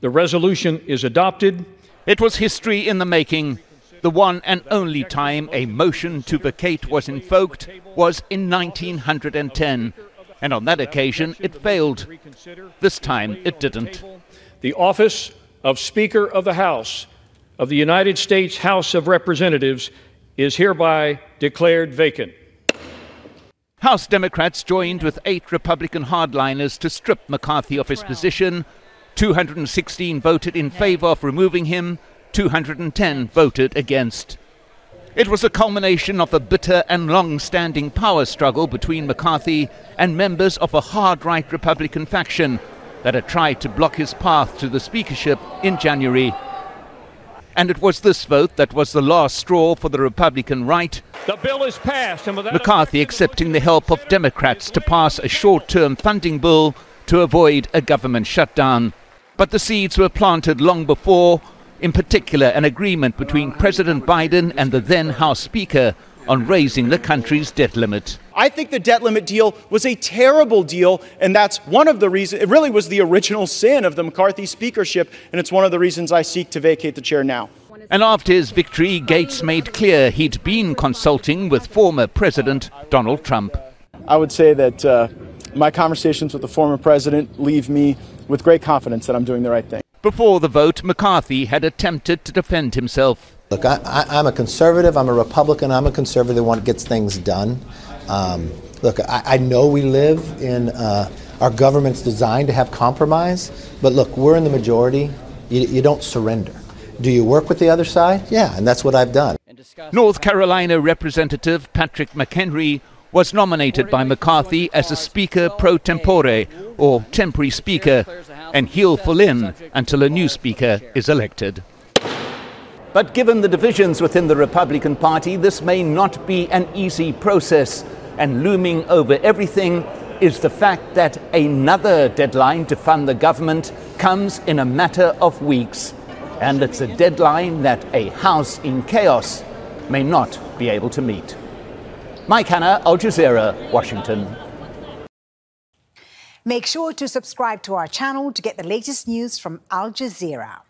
The resolution is adopted. It was history in the making. The one and only time a motion to vacate was invoked was in 1910. And on that occasion, it failed. This time, it didn't. The office of Speaker of the House of the United States House of Representatives is hereby declared vacant. House Democrats joined with 8 Republican hardliners to strip McCarthy of his position. 216 voted in favor of removing him. 210 voted against. It was a culmination of a bitter and long-standing power struggle between McCarthy and members of a hard-right Republican faction that had tried to block his path to the speakership in January. And it was this vote that was the last straw for the Republican right. The bill is passed. And McCarthy accepting the help of Democrats to pass a short-term funding bill to avoid a government shutdown. But the seeds were planted long before, in particular an agreement between President Biden and the then House Speaker on raising the country's debt limit. I think the debt limit deal was a terrible deal, and that's one of the reasons. It really was the original sin of the McCarthy speakership, and it's one of the reasons I seek to vacate the chair now. And after his victory, Gaetz made clear he'd been consulting with former President Donald Trump. I would say that my conversations with the former president leave me with great confidence that I'm doing the right thing. Before the vote, McCarthy had attempted to defend himself. Look, I'm a conservative, I'm a Republican, I'm a conservative, one that gets things done. Look, I know we live in, our government's designed to have compromise, but look, we're in the majority. You don't surrender. Do you work with the other side? Yeah, and that's what I've done. North Carolina Representative Patrick McHenry was nominated by McCarthy as a Speaker pro tempore, or temporary Speaker, and he'll fill in until a new Speaker is elected. But given the divisions within the Republican Party, this may not be an easy process. And looming over everything is the fact that another deadline to fund the government comes in a matter of weeks. And it's a deadline that a House in chaos may not be able to meet. Mike Hanna, Al Jazeera, Washington. Make sure to subscribe to our channel to get the latest news from Al Jazeera.